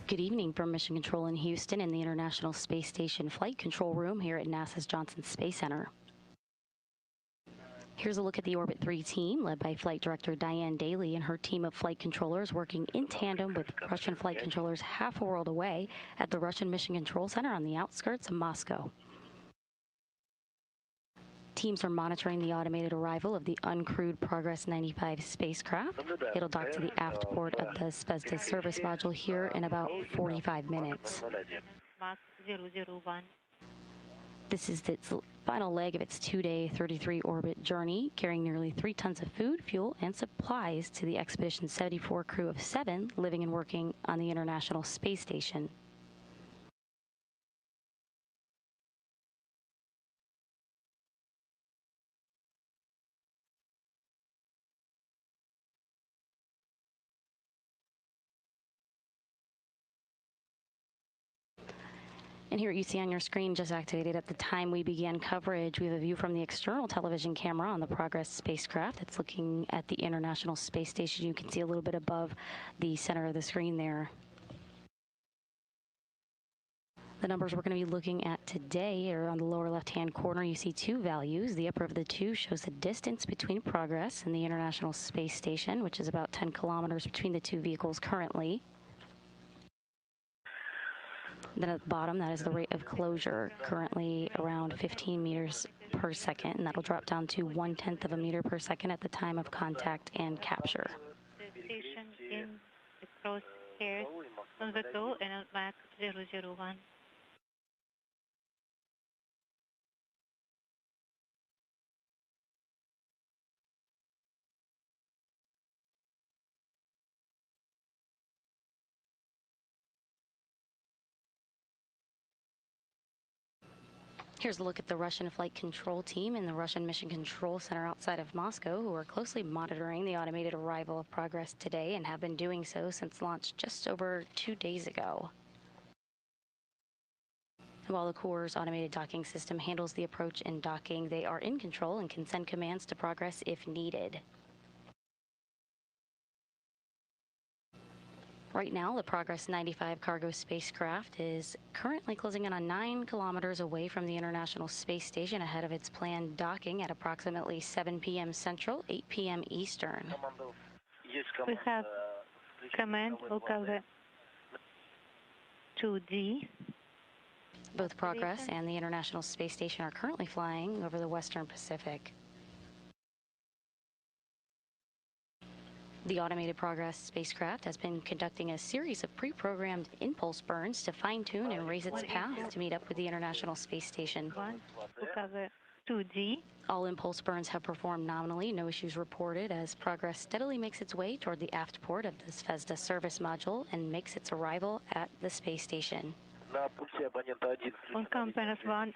Good evening from Mission Control in Houston in the International Space Station Flight Control Room here at NASA's Johnson Space Center. Here's a look at the Orbit 3 team, led by Flight Director Diane Daly and her team of flight controllers working in tandem with Russian flight controllers half a world away at the Russian Mission Control Center on the outskirts of Moscow. Teams are monitoring the automated arrival of the uncrewed Progress 95 spacecraft. It'll dock to the aft port of the SEJA service module here in about 45 minutes. This is its final leg of its 2-day 33-orbit journey, carrying nearly 3 tons of food, fuel, and supplies to the Expedition 74 crew of 7 living and working on the International Space Station. And here you see on your screen, just activated at the time we began coverage, we have a view from the external television camera on the Progress spacecraft. It's looking at the International Space Station. You can see a little bit above the center of the screen there. The numbers we're going to be looking at today are on the lower left-hand corner. You see 2 values. The upper of the 2 shows the distance between Progress and the International Space Station, which is about 10 kilometers between the 2 vehicles currently. Then at the bottom, that is the rate of closure, currently around 15 meters per second, and that'll drop down to 1/10 of a meter per second at the time of contact and capture. The station in the crosshairs, Contato and Mach 001. Here's a look at the Russian flight control team in the Russian Mission Control Center outside of Moscow, who are closely monitoring the automated arrival of Progress today and have been doing so since launch just over 2 days ago. While the Corps' automated docking system handles the approach and docking, they are in control and can send commands to Progress if needed. Right now, the Progress 95 cargo spacecraft is currently closing in on 9 kilometers away from the International Space Station ahead of its planned docking at approximately 7 p.m. Central, 8 p.m. Eastern. We have command local 2D. Both Progress and the International Space Station are currently flying over the Western Pacific. The automated Progress spacecraft has been conducting a series of pre-programmed impulse burns to fine-tune and raise its path to meet up with the International Space Station. 2D. All impulse burns have performed nominally, no issues reported, as Progress steadily makes its way toward the aft port of the SEJA service module and makes its arrival at the space station. On Compass 1.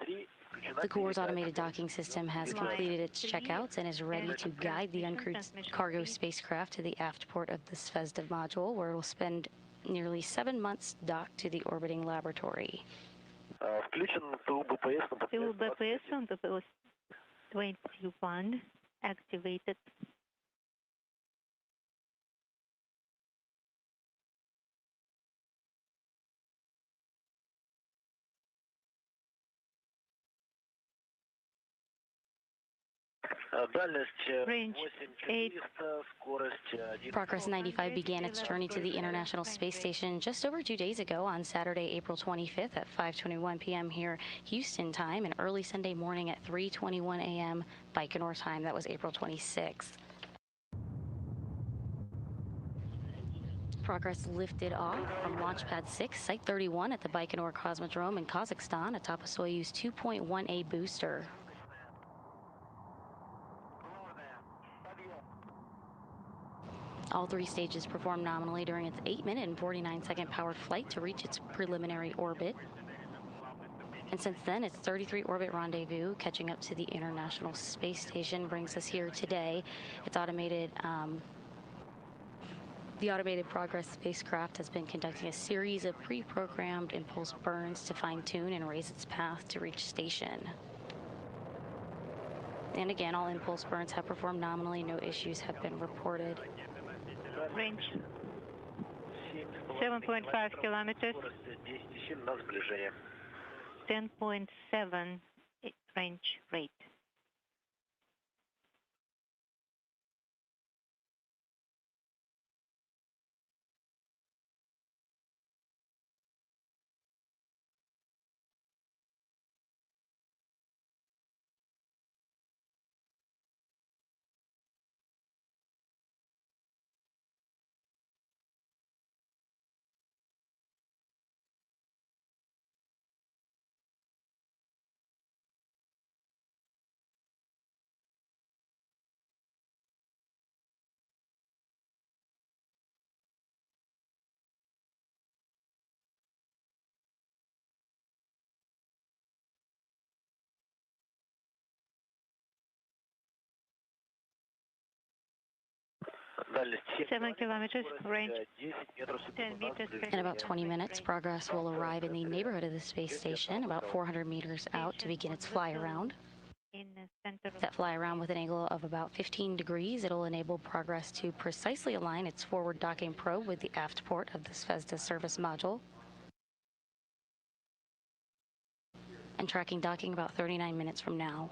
The Corps' automated docking system has completed its checkouts and is ready to guide the uncrewed cargo spacecraft to the aft port of the SEJA module, where it will spend nearly 7 months docked to the orbiting laboratory. Fuel BPS on the bus 21 activated. Range 8. Progress 95 began its journey to the International Space Station just over 2 days ago on Saturday, April 25th at 5:21 p.m. here Houston time, and early Sunday morning at 3:21 a.m. Baikonur time. That was April 26th. Progress lifted off from Launch Pad 6, Site 31 at the Baikonur Cosmodrome in Kazakhstan atop a Soyuz 2.1A booster. All 3 stages performed nominally during its 8-minute and 49-second powered flight to reach its preliminary orbit. And since then, its 33-orbit rendezvous, catching up to the International Space Station, brings us here today. Its automated, the automated Progress spacecraft has been conducting a series of pre-programmed impulse burns to fine-tune and raise its path to reach station. And again, all impulse burns have performed nominally. No issues have been reported. Range 7.5 kilometers. 10.7 range rate. Seven kilometers, range 10 meters per In about 20 minutes, Progress will arrive in the neighborhood of the space station, about 400 meters out, to begin its fly around. in the center. That fly around with an angle of about 15 degrees. It'll enable Progress to precisely align its forward docking probe with the aft port of the SFESDA service module. And tracking docking about 39 minutes from now.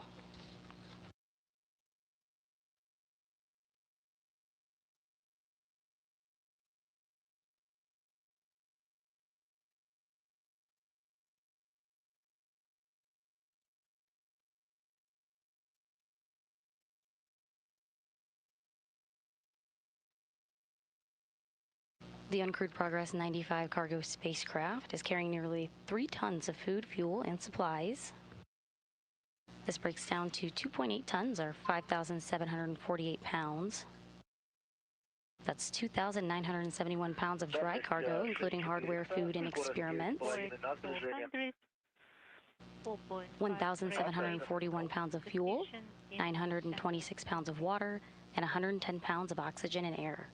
The uncrewed Progress 95 cargo spacecraft is carrying nearly 3 tons of food, fuel, and supplies. This breaks down to 2.8 tons, or 5,748 pounds. That's 2,971 pounds of dry cargo, including hardware, food, and experiments. 1,741 pounds of fuel, 926 pounds of water, and 110 pounds of oxygen and air.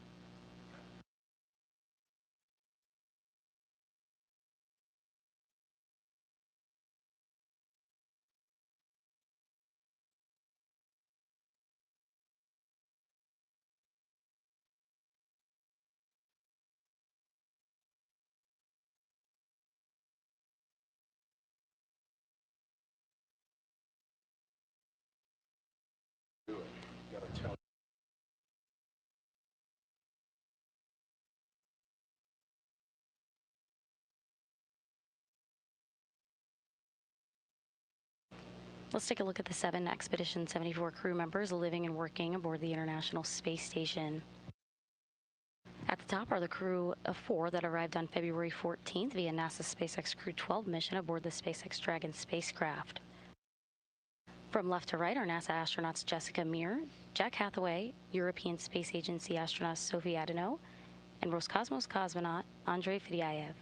Let's take a look at the 7 Expedition 74 crew members living and working aboard the International Space Station. At the top are the crew of 4 that arrived on February 14th via NASA's SpaceX Crew 12 mission aboard the SpaceX Dragon spacecraft. From left to right are NASA astronauts Jessica Meir, Jack Hathaway, European Space Agency astronaut Sophie Adano, and Roscosmos cosmonaut Andrei Fedyaev.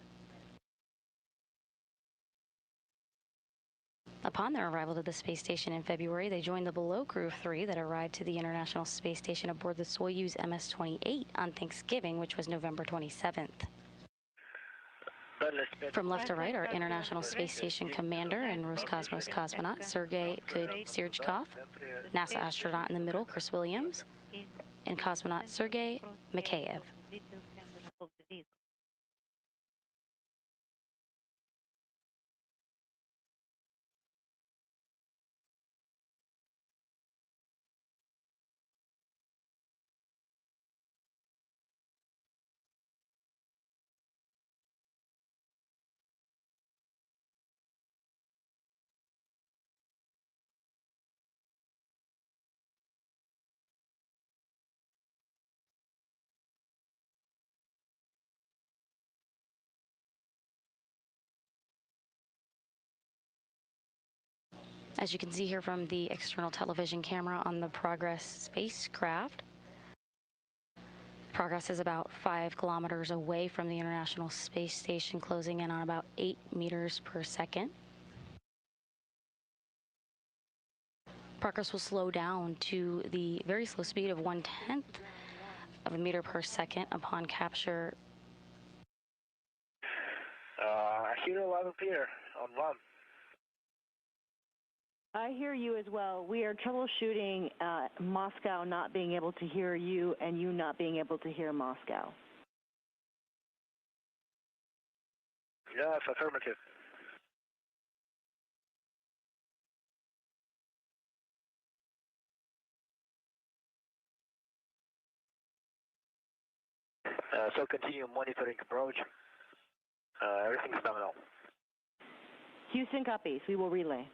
Upon their arrival to the space station in February, they joined the below crew of 3 that arrived to the International Space Station aboard the Soyuz MS-28 on Thanksgiving, which was November 27th. From left to right are International Space Station Commander and Roscosmos cosmonaut Sergei Kudzyrchkov, NASA astronaut in the middle Chris Williams, and cosmonaut Sergei Mikheyev. As you can see here from the external television camera on the Progress spacecraft, Progress is about 5 kilometers away from the International Space Station, closing in on about 8 meters per second. Progress will slow down to the very slow speed of 1/10 of a meter per second upon capture. I hear you loud and clear on 1. I hear you as well. We are troubleshooting Moscow not being able to hear you and you not being able to hear Moscow. Yes, affirmative. So continue monitoring approach. Everything's nominal. Houston copies. We will relay.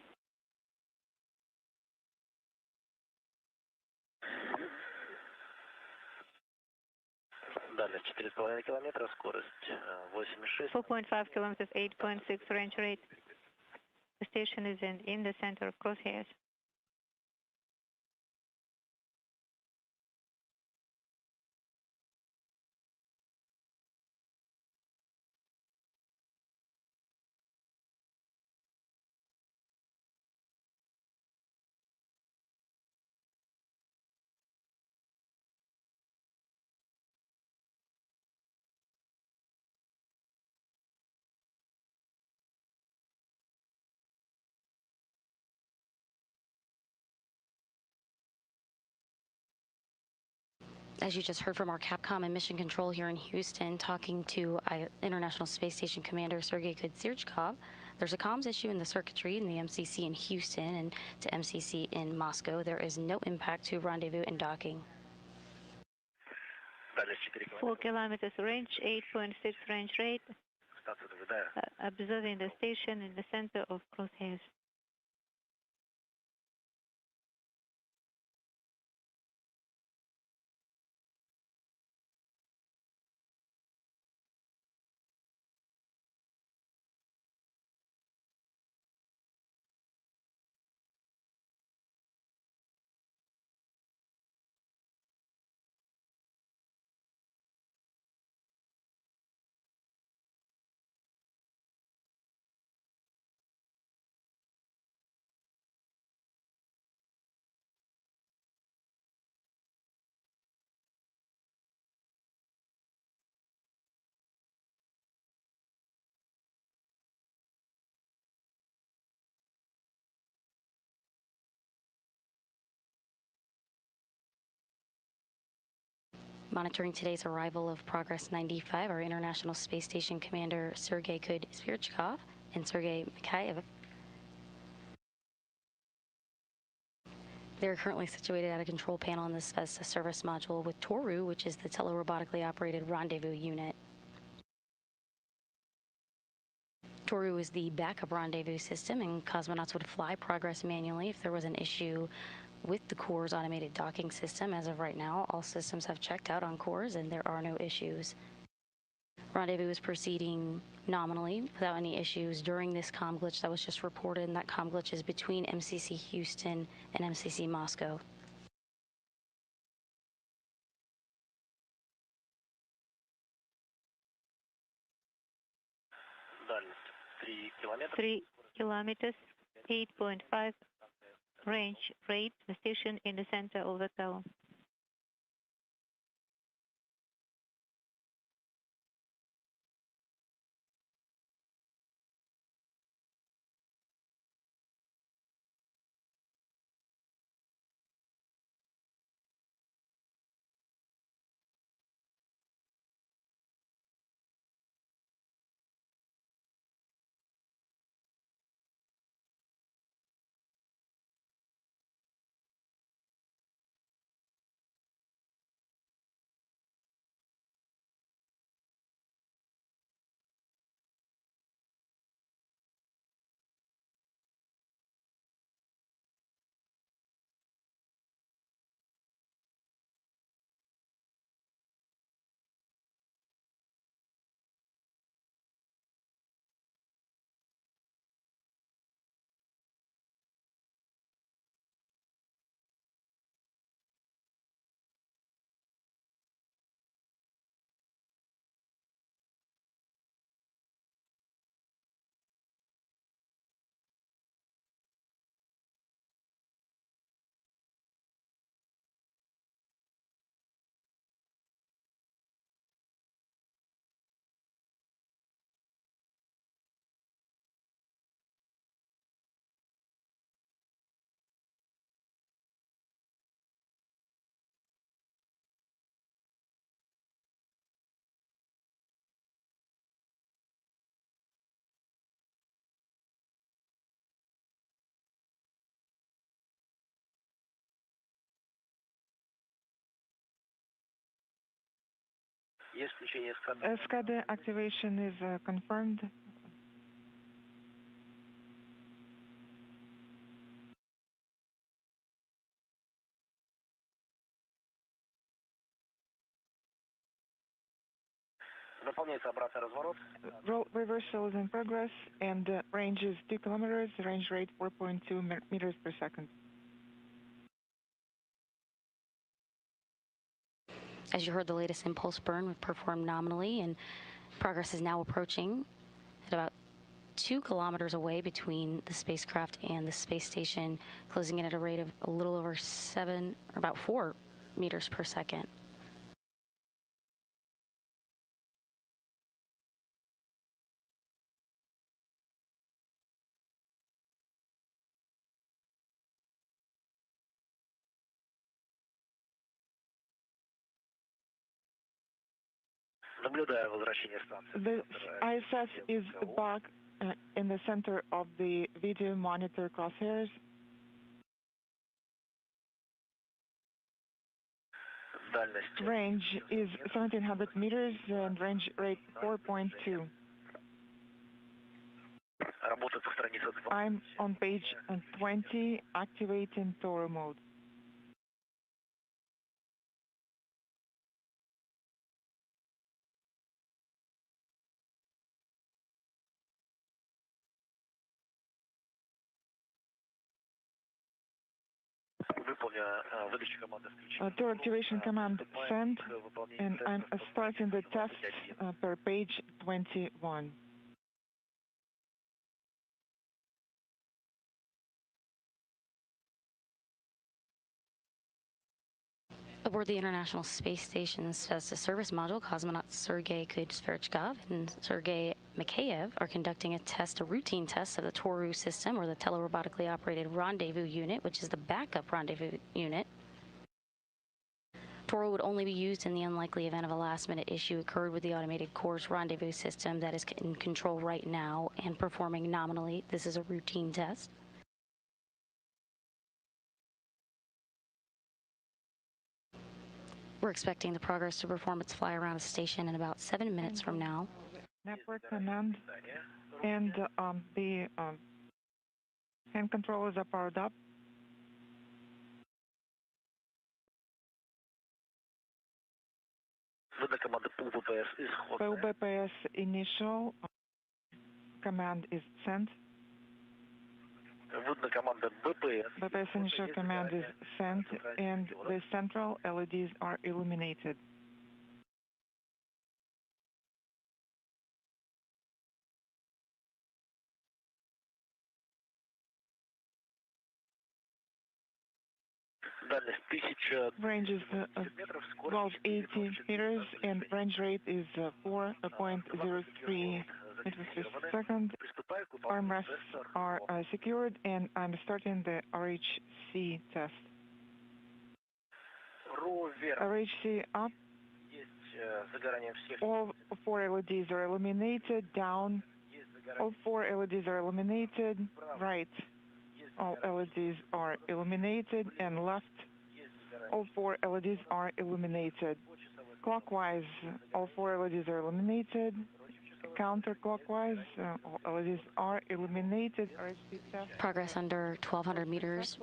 Далее 4,5 километра, скорость 8,6. 4.5 kilometers, 8.6 range rate. The station is in the center of crosshairs. As you just heard from our Capcom and Mission Control here in Houston, talking to International Space Station Commander Sergei Kudzyrchkov, there's a comms issue in the circuitry in the MCC in Houston and to MCC in Moscow. There is no impact to rendezvous and docking. 4 kilometers range, 8.6 range rate. Observing the station in the center of crosshairs. Monitoring today's arrival of Progress 95, our International Space Station Commander Sergei Kudzyrchkov and Sergei Mikhailov. They're currently situated at a control panel in the service module with Toru, which is the telerobotically operated rendezvous unit. Toru is the backup rendezvous system, and cosmonauts would fly Progress manually if there was an issue with the core's automated docking system. As of right now, all systems have checked out on cores and there are no issues. Rendezvous is proceeding nominally without any issues during this comm glitch that was just reported, and that comm glitch is between MCC Houston and MCC Moscow. Дальность 3 километра. 3 kilometers, 8.5 range rate. The station in the center of the tower. Есть включение эскады. SCADA activation is confirmed. Выполняется обратный разворот. Reversal is in progress, and range is 2 kilometers, range rate 4.2 meters per second. As you heard, the latest impulse burn was performed nominally, and progress is now approaching at about 2 kilometers away between the spacecraft and the space station, closing in at a rate of a little over 7, or about 4 meters per second. Наблюдаю возвращение станции. The ISS is back in the center of the video monitor crosshairs. Дальность. Range is 1700 meters and range rate 4.2. Работаю по странице 2. I'm on page 20, activating TORO mode. Выполню выдачу команды включения. TORO activation command sent, and I'm starting the tests per page 21. Aboard the International Space Station's as a service module, cosmonauts Sergei Kuzverchkov and Sergei Mikheyev are conducting a routine test of the TORU system, or the telerobotically operated rendezvous unit, which is the backup rendezvous unit. TORU would only be used in the unlikely event of a last-minute issue occurred with the automated course rendezvous system that is in control right now and performing nominally. This is a routine test. We're expecting the Progress to perform its fly around the station in about 7 minutes from now. Network command and the hand controllers are powered up. Выдана команда ПУБПС исход. PUBPS initial command is sent. Выдана команда БПС. BPS initial command is sent, and the central LEDs are illuminated. Дальность 1000 Range is метров, скорость 1280 meters, and range rate is 4.03 meters per second. Приступаю к Armrests выполнению are secured, and I'm starting the RHC test. Ровер. RHC up, Есть загорание всех. all 4 LEDs are illuminated. Down, Есть загорание. all 4 LEDs are illuminated. Right, all LEDs are illuminated, and left, Есть загорание. all 4 LEDs are illuminated. Clockwise, all 4 LEDs are illuminated. Counterclockwise, all LEDs are illuminated. RHC test. Progress under 1,200 meters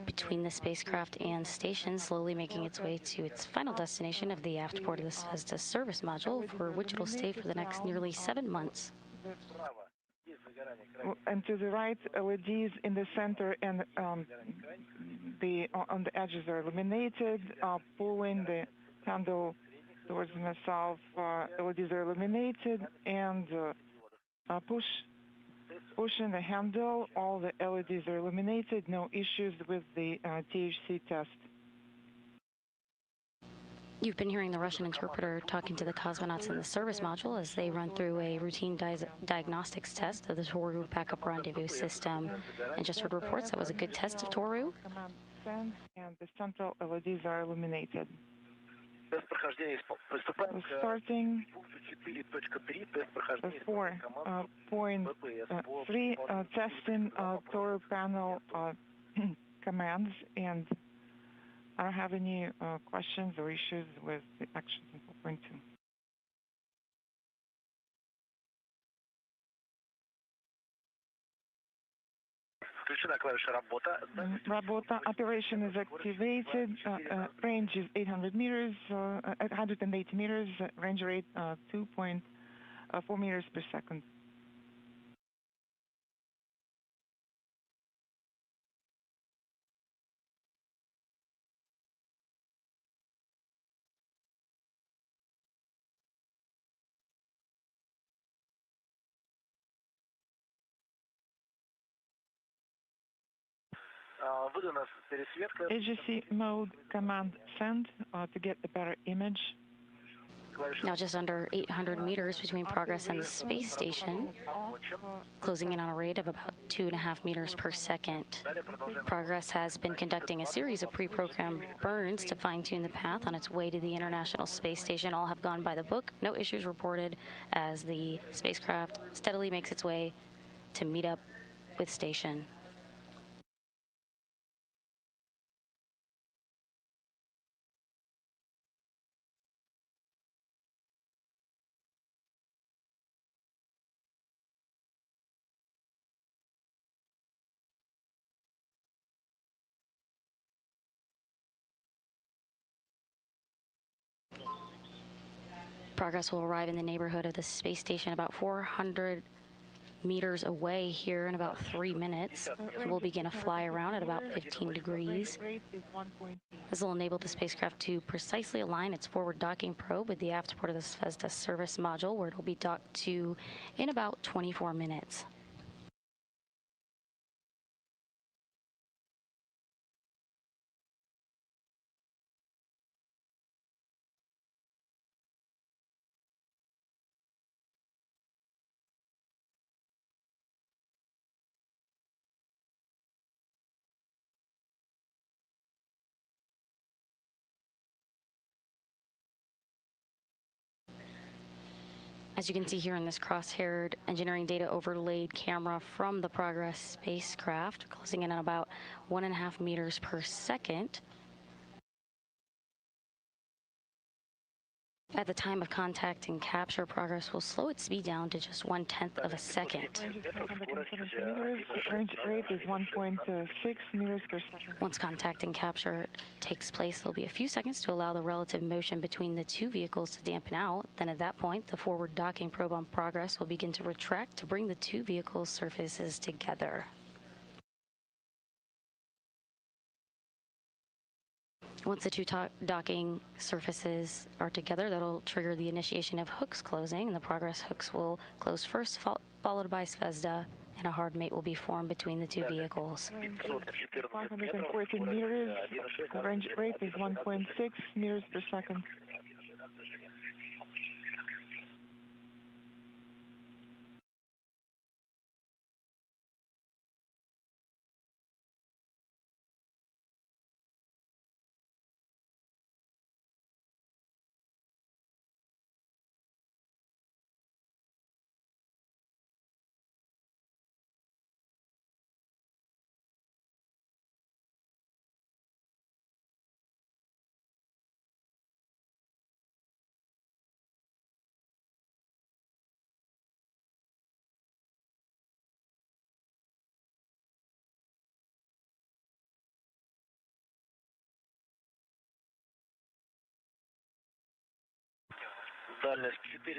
between the spacecraft and station, slowly making its way to its final destination of the aft port of the SEJA service module, for which it'll stay for the next nearly 7 months. Справа. Есть загорание крайне. And to the right, LEDs in the center and on the edges are illuminated. Pulling the handle towards the south, LEDs are illuminated, and pushing the handle, all the LEDs are illuminated. No issues with the THC test. You've been hearing the Russian interpreter talking to the cosmonauts in the service module as they run through a routine diagnostics test of the TORU backup rendezvous system, and just heard reports that was a good test of TORU. Command sent, and the central LEDs are illuminated. Тест прохождения приступаем к Starting пункту 4.3. Тест прохождения 4.3 testing TORU panel commands, and I don't have any questions or issues with the actions in 4.2. Включена клавиша «Работа». Работа. Operation is activated. Range is 800 meters, 880 meters. Range rate 2.4 meters per second. Выдана пересветка. Agency mode command send to get a better image. Now just under 800 meters between Progress and the space station, closing in on a rate of about 2.5 meters per second. Progress has been conducting a series of pre-programmed burns to fine-tune the path on its way to the International Space Station. All have gone by the book. No issues reported as the spacecraft steadily makes its way to meet up with station. Progress will arrive in the neighborhood of the space station about 400 meters away here in about 3 minutes. We'll begin a fly around at about 15 degrees. This will enable the spacecraft to precisely align its forward docking probe with the aft port of the SEJA service module, where it will be docked to in about 24 minutes. As you can see here in this cross-haired engineering data overlaid camera from the Progress spacecraft, closing in on about 1.5 meters per second. At the time of contact and capture, Progress will slow its speed down to just 1/10 of a second. Range rate is 1.6 meters per second. Once contact and capture takes place, there'll be a few seconds to allow the relative motion between the two vehicles to dampen out. Then at that point, the forward docking probe on Progress will begin to retract to bring the two vehicles' surfaces together. Once the two docking surfaces are together, that'll trigger the initiation of hooks closing, and the Progress hooks will close first, followed by SEJA, and a hard mate will be formed between the two vehicles. 514 meters. The range rate is 1.6 meters per second.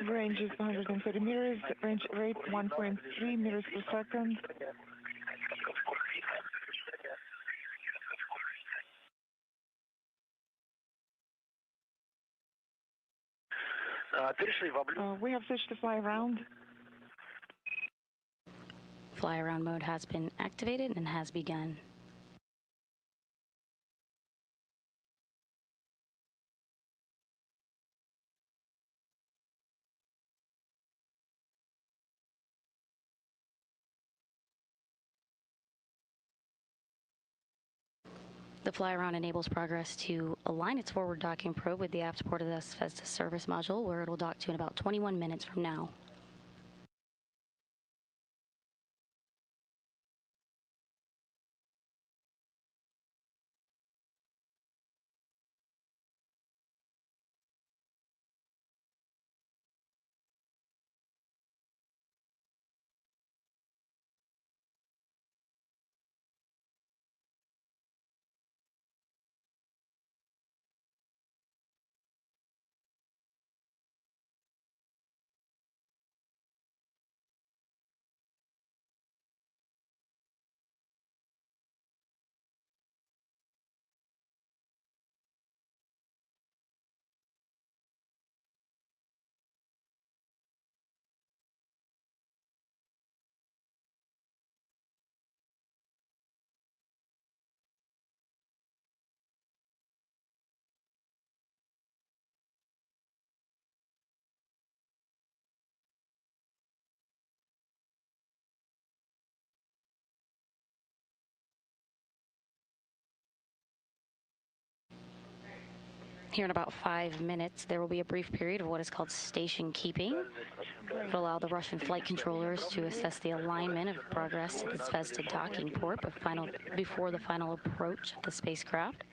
Range is 130 meters. Range rate 1.3 meters per second. We have switched to fly around. Fly around mode has been activated and has begun. The fly-around enables Progress to align its forward docking probe with the aft port of the SEJA service module, where it will dock to in about 21 minutes from now. Here in about 5 minutes, there will be a brief period of what is called station keeping. It will allow the Russian flight controllers to assess the alignment of progress to the Zvezda docking port before the final approach of the spacecraft.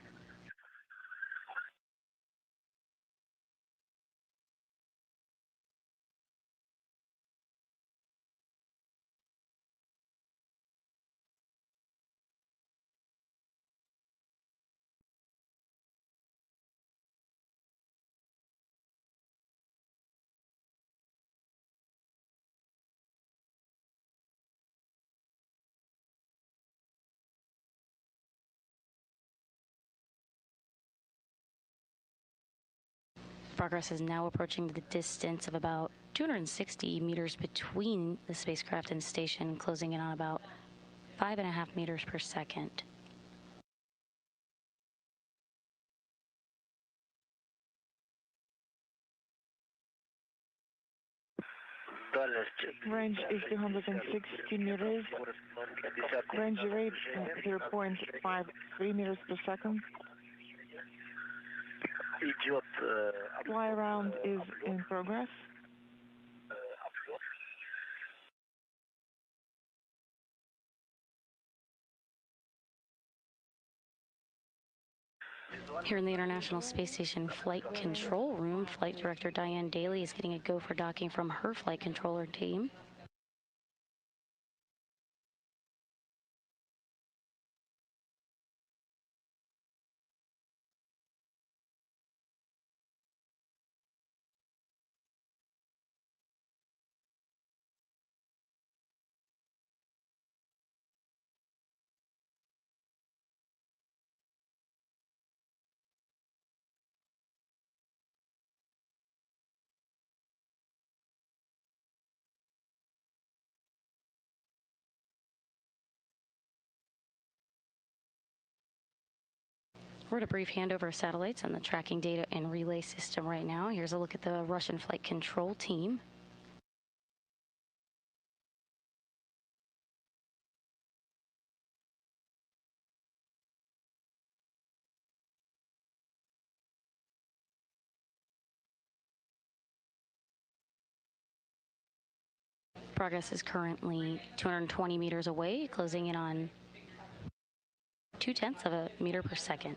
Progress is now approaching the distance of about 260 meters between the spacecraft and station, closing in on about 5.5 meters per second. Range is 260 meters. Range rate 0.53 meters per second. Fly around is in progress. Here in the International Space Station Flight Control Room, Flight Director Diane Daly is getting a go for docking from her flight controller team. We're at a brief handover of satellites and the tracking data and relay system right now. Here's a look at the Russian flight control team. Progress is currently 220 meters away, closing in on 0.2 of a meter per second.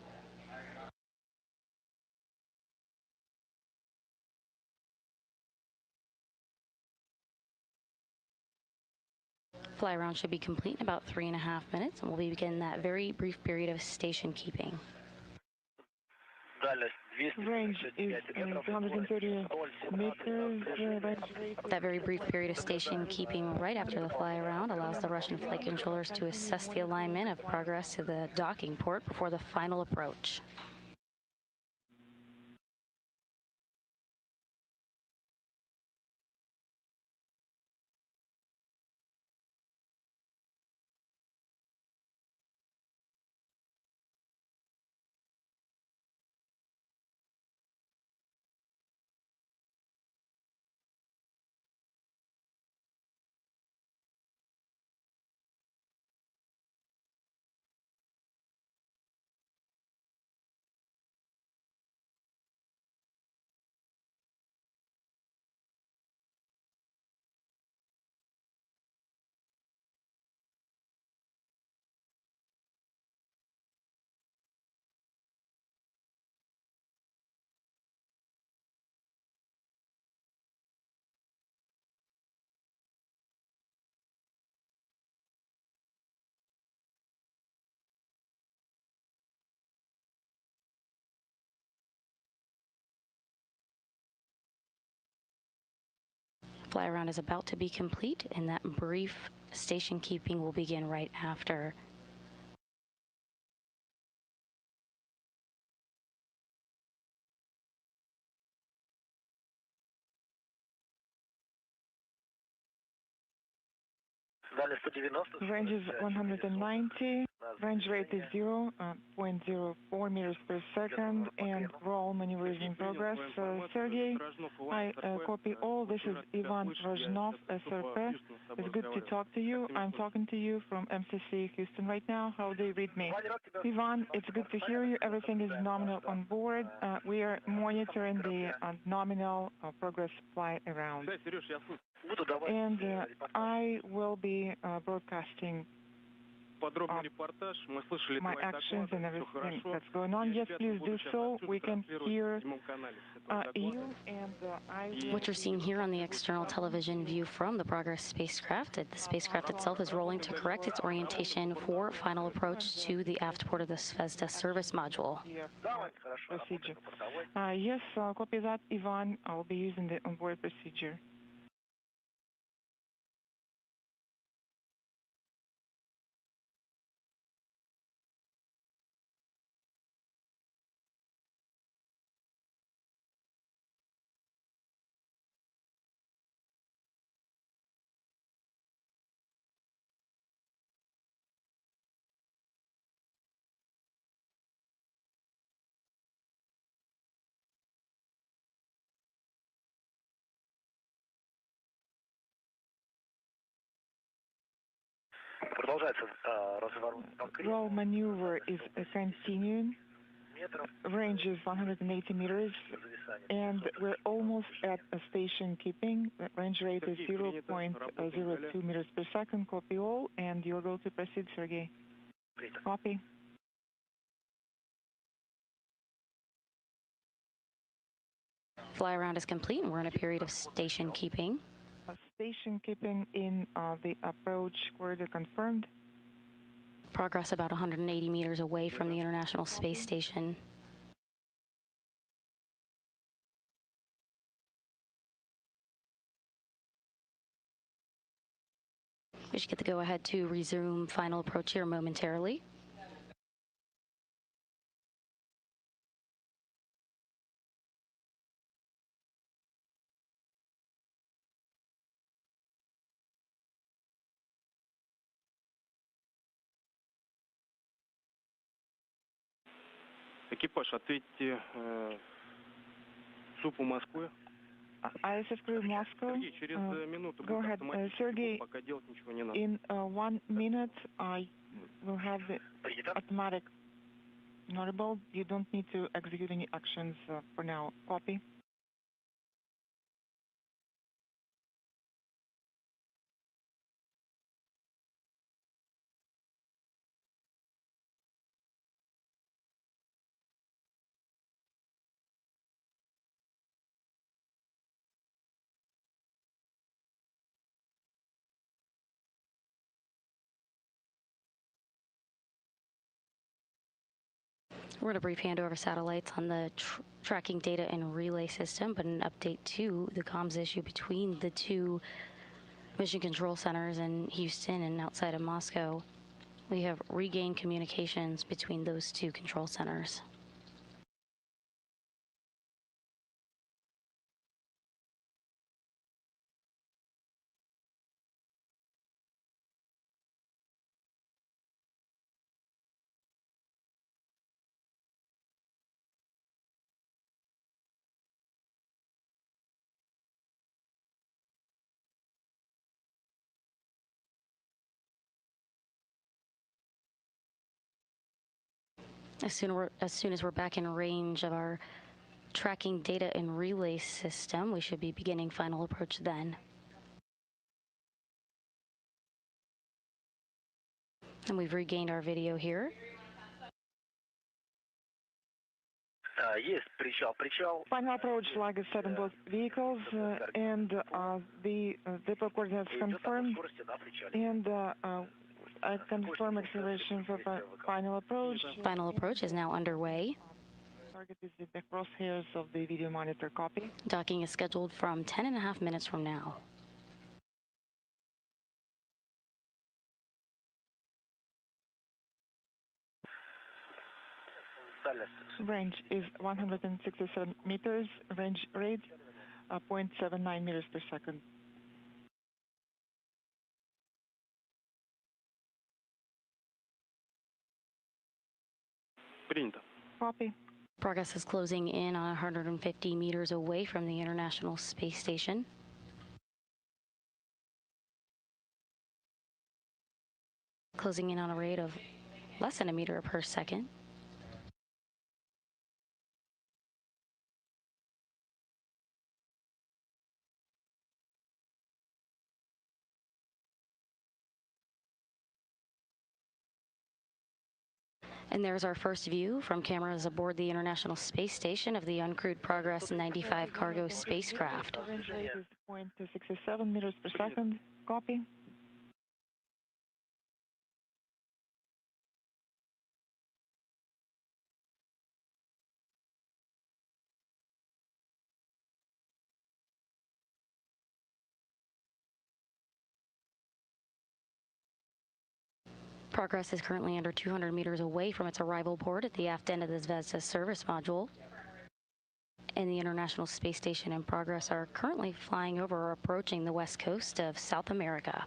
Fly around should be complete in about 3.5 minutes, and we'll begin that very brief period of station keeping. Range is 230 meters. That very brief period of station keeping right after the fly around allows the Russian flight controllers to assess the alignment of progress to the docking port before the final approach. Fly around is about to be complete, and that brief station keeping will begin right after. Дальность 190. Range is 190. Range rate is 0.04 meters per second, and roll maneuver is in progress. Sergey, I copy all. This is Ivan Rojnov, SRP. It's good to talk to you. I'm talking to you from MCC Houston right now. How do you read me? Ivan, it's good to hear you. Everything is nominal on board. We are monitoring the nominal progress fly around. And I will be broadcasting my actions and everything that's going on. Yes, please do so. We can hear you, and I will... What you're seeing here on the external television view from the Progress spacecraft, the spacecraft itself is rolling to correct its orientation for final approach to the aft port of the Zvezda service module. Procedure. Yes, copy that, Ivan. I'll be using the onboard procedure. Roll maneuver is continuing. Range is 180 meters, and we're almost at a station keeping. The range rate is 0.02 meters per second. Copy all, and you're able to proceed, Sergey. Copy. Fly around is complete, and we're in a period of station keeping. Station keeping in the approach corridor confirmed. Progress about 180 meters away from the International Space Station. We should get the go-ahead to resume final approach here momentarily. Экипаж, ответьте СУПу Москвы. ISS crew Moscow. Go ahead, Sergey. In 1 minute, I will have the automatic notable. You don't need to execute any actions for now. Copy. We're going to brief handover satellites on the tracking data and relay system, but an update to the comms issue between the two mission control centers in Houston and outside of Moscow. We have regained communications between those two control centers. As soon as we're back in range of our tracking data and relay system, we should be beginning final approach then. And we've regained our video here. Final approach, like I said, on both vehicles, and the depot coordinates confirmed, and I confirm acceleration for final approach. Final approach is now underway. Target is in the crosshairs of the video monitor. Copy. Docking is scheduled from 10.5 minutes from now. Range is 167 meters. Range rate 0.79 meters per second. Принято. Copy. Progress is closing in on 150 meters away from the International Space Station. Closing in on a rate of less than a meter per second. And there's our first view from cameras aboard the International Space Station of the uncrewed Progress 95 cargo spacecraft. Range rate is 0.67 meters per second. Copy. Progress is currently under 200 meters away from its arrival port at the aft end of the Zvezda service module. And the International Space Station and Progress are currently flying over or approaching the west coast of South America.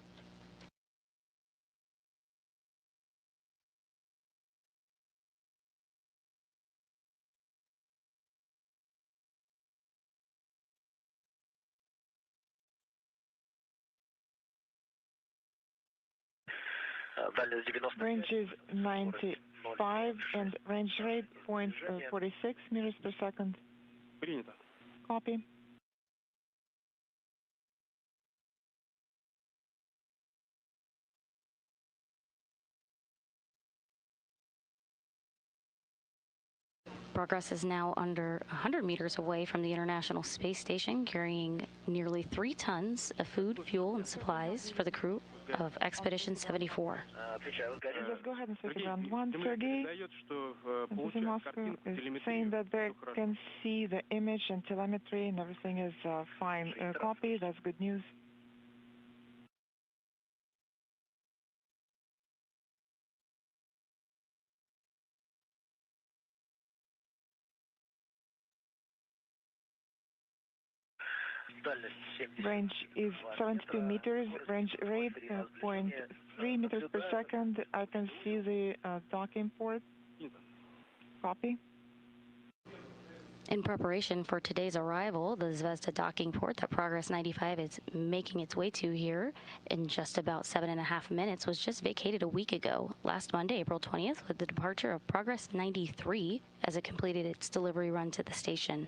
Range is 95 and range rate 0.46 meters per second. Принято. Copy. Progress is now under 100 meters away from the International Space Station, carrying nearly 3 tons of food, fuel, and supplies for the crew of Expedition 74. Just go ahead and switch around. 130. Embassy Moscow is saying that they can see the image and telemetry and everything is fine. Copy. That's good news. Range is 72 meters. Range rate 0.3 meters per second. I can see the docking port. Copy. In preparation for today's arrival, the Zvezda docking port that Progress 95 is making its way to here in just about 7.5 minutes was just vacated a week ago, last Monday, April 20th, with the departure of Progress 93 as it completed its delivery run to the station.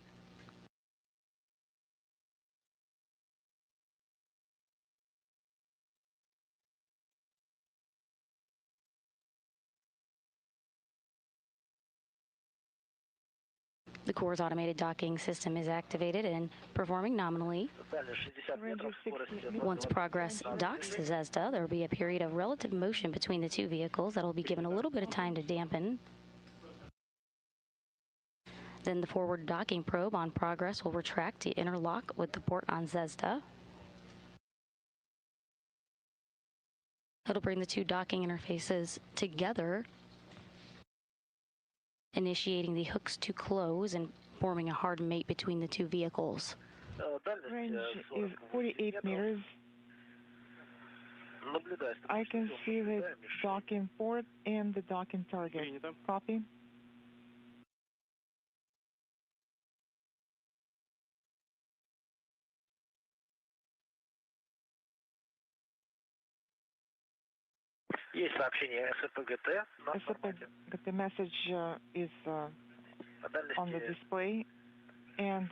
The Corps' automated docking system is activated and performing nominally. Range is 60 Once Progress docks to Zvezda, there will be a period of relative motion between the two vehicles that will be given a little bit of time to dampen. Then the forward docking probe on Progress will retract to interlock with the port on Zvezda. It'll bring the two docking interfaces together, initiating the hooks to close and forming a hard mate between the two vehicles. Range is 48 meters. I can see the docking port and the docking target. Copy. The message is on the display. And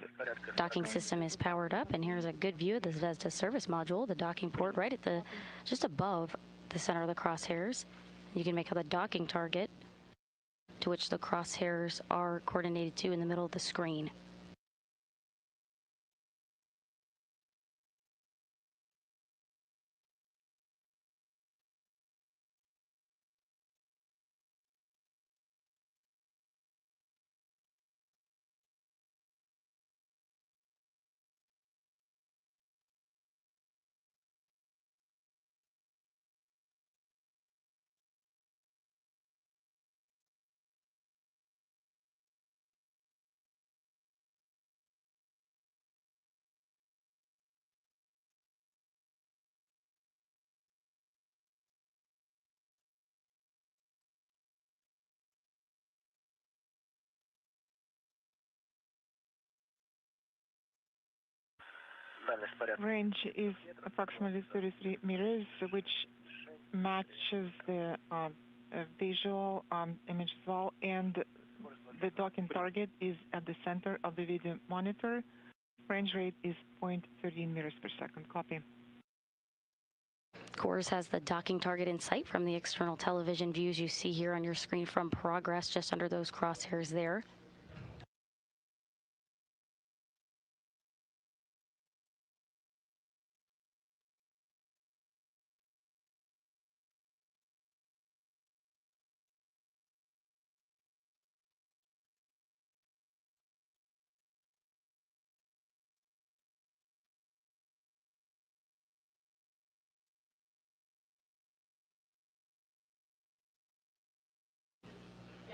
Docking system is powered up, and here's a good view of the Zvezda service module, the docking port right at the, just above the center of the crosshairs. You can make out the docking target, to which the crosshairs are coordinated to in the middle of the screen. Дальность порядка. Range is approximately 33 meters, which matches the visual image as well, and the docking target is at the center of the video monitor. Range rate is 0.13 meters per second. Copy. Course has the docking target in sight from the external television views you see here on your screen from Progress, just under those crosshairs there.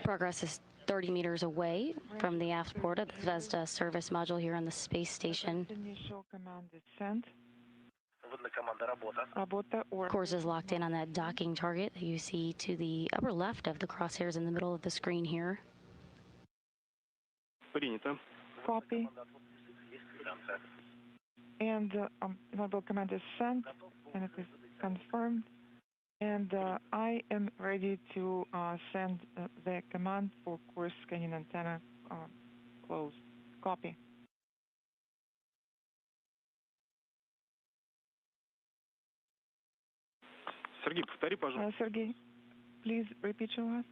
Progress is 30 meters away from the aft port of the Zvezda service module here on the space station. Initial command is sent. Вводная команда работа. Работа or Course is locked in on that docking target that you see to the upper left of the crosshairs in the middle of the screen here. Принято. copy. And mobile command is sent, and it is confirmed. And I am ready to send the command for course scanning antenna closed. Copy. Сергей, повтори, пожалуйста. Sergey, please repeat your last.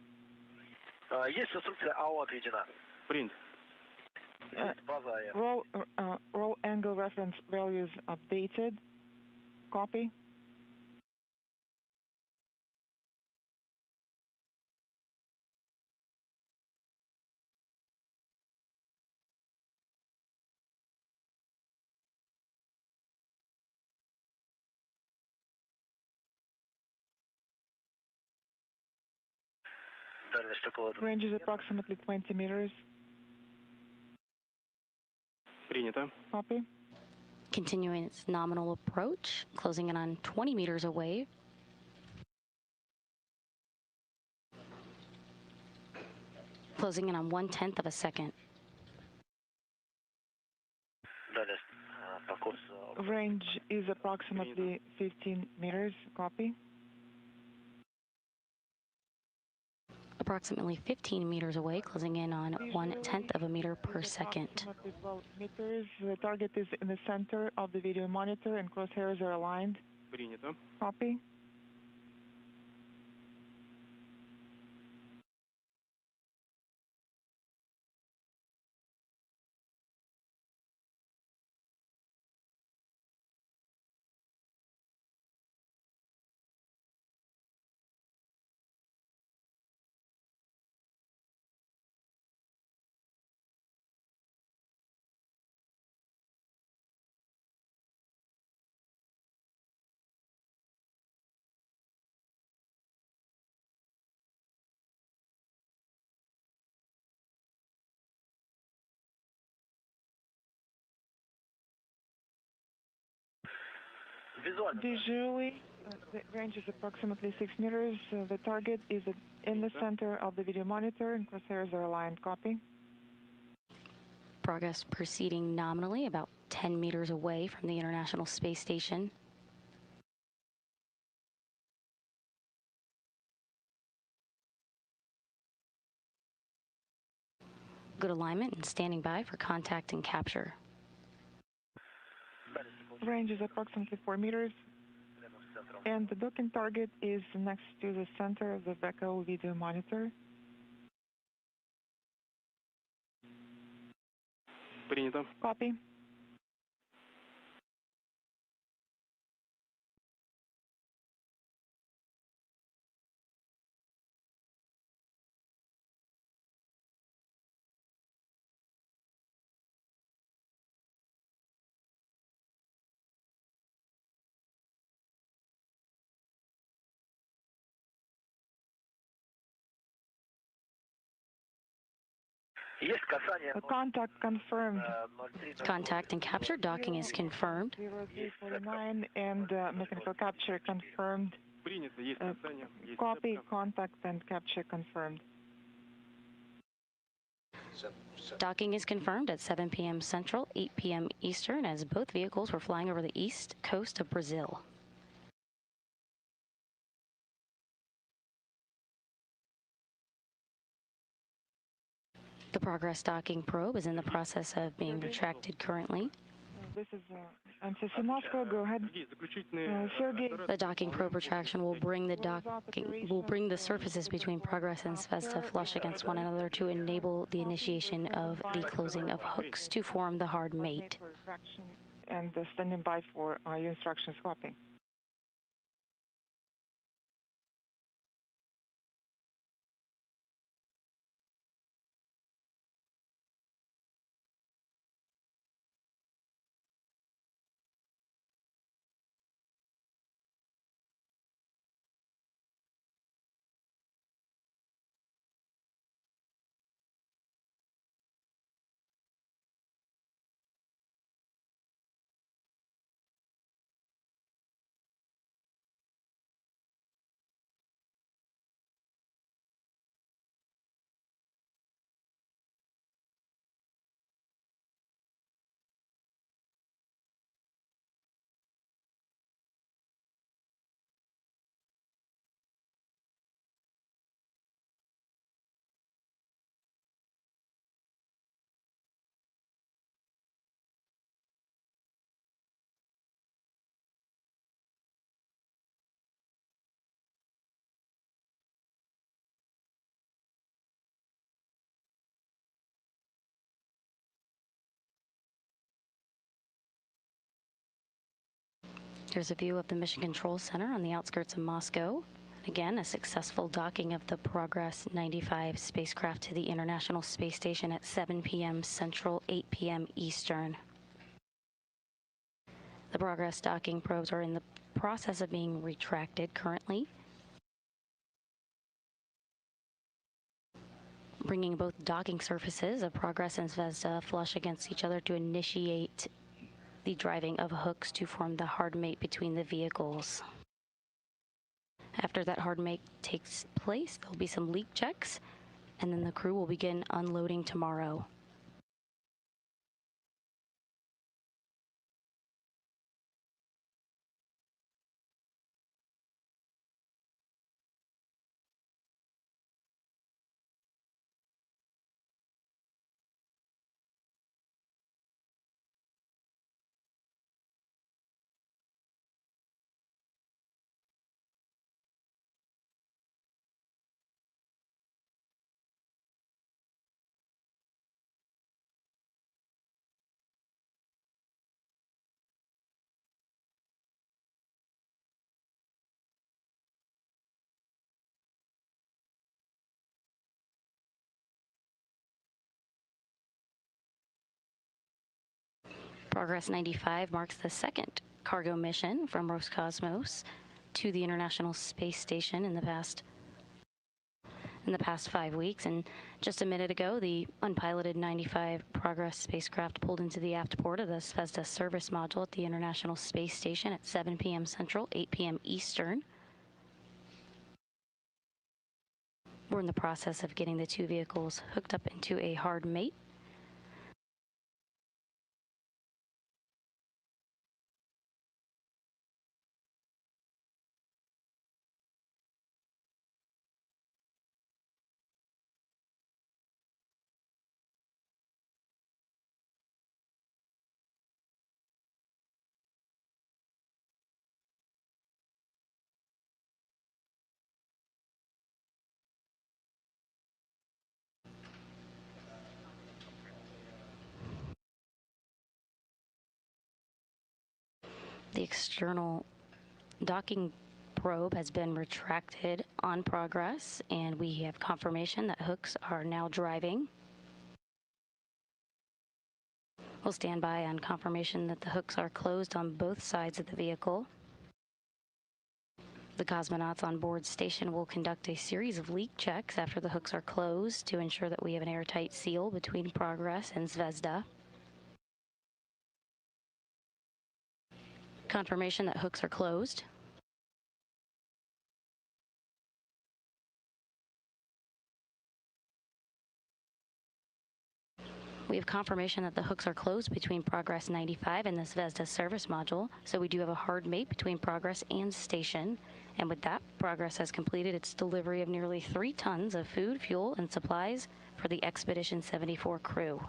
Есть инструкция АО отведена. Принято. Есть база АЭ. Roll angle reference values updated. Copy. Дальность около Range is approximately 20 meters. Принято. Copy. Continuing its nominal approach, closing in on 20 meters away. Closing in on 1/10 of a second. дальность по курсу. Range is approximately 15 meters. Copy. Approximately 15 meters away, closing in on 1/10 of a meter per second. Approximately 12 meters. The target is in the center of the video monitor and crosshairs are aligned. Принято. Copy. Визуально. Visually, the range is approximately 6 meters. The target is in the center of the video monitor and crosshairs are aligned. Copy. Progress proceeding nominally about 10 meters away from the International Space Station. Good alignment and standing by for contact and capture. Range is approximately 4 meters. And the docking target is next to the center of the VECO video monitor. Принято. Copy. Есть касание. Contact confirmed. 03. Contact and capture docking is confirmed. 0349 and mechanical capture confirmed. Принято. Есть касание. Есть Copy, цепка. contact and capture confirmed. Docking is confirmed at 7 p.m. Central, 8 p.m. Eastern, as both vehicles were flying over the east coast of Brazil. The Progress docking probe is in the process of being retracted currently. This is MCC Moscow. Go ahead. Sergey. The docking probe retraction will bring the surfaces between Progress and Zvezda flush against one another to enable the initiation of the closing of hooks to form the hard mate. And standing by for your instructions copy. There's a view of the Mission Control Center on the outskirts of Moscow. Again, a successful docking of the Progress 95 spacecraft to the International Space Station at 7 p.m. Central, 8 p.m. Eastern. The Progress docking probes are in the process of being retracted currently, bringing both docking surfaces of Progress and Zvezda flush against each other to initiate the driving of hooks to form the hard mate between the vehicles. After that hard mate takes place, there'll be some leak checks, and then the crew will begin unloading tomorrow. Progress 95 marks the second cargo mission from Roscosmos to the International Space Station in the past 5 weeks. And just a minute ago, the unpiloted 95 Progress spacecraft pulled into the aft port of the Zvezda service module at the International Space Station at 7 p.m. Central, 8 p.m. Eastern. We're in the process of getting the two vehicles hooked up into a hard mate. The external docking probe has been retracted on Progress, and we have confirmation that hooks are now driving. We'll stand by on confirmation that the hooks are closed on both sides of the vehicle. The cosmonauts on board station will conduct a series of leak checks after the hooks are closed to ensure that we have an airtight seal between Progress and Zvezda. Confirmation that hooks are closed. We have confirmation that the hooks are closed between Progress 95 and the Zvezda service module, so we do have a hard mate between Progress and station. And with that, Progress has completed its delivery of nearly 3 tons of food, fuel, and supplies for the Expedition 74 crew.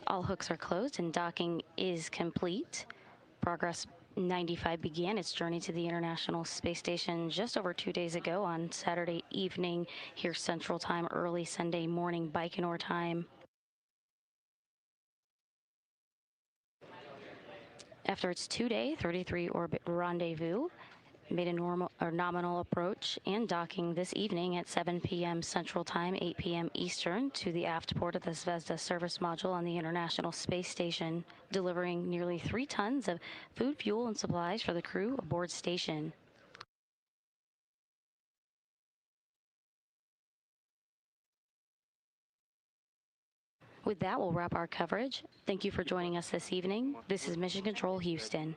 All hooks are closed and docking is complete. Progress 95 began its journey to the International Space Station just over 2 days ago on Saturday evening here Central Time, early Sunday morning Baikonur time. After its 2-day 33-orbit rendezvous, made a nominal approach and docking this evening at 7 p.m. Central Time, 8 p.m. Eastern, to the aft port of the Zvezda service module on the International Space Station, delivering nearly 3 tons of food, fuel, and supplies for the crew aboard station. With that, we'll wrap our coverage. Thank you for joining us this evening. This is Mission Control Houston.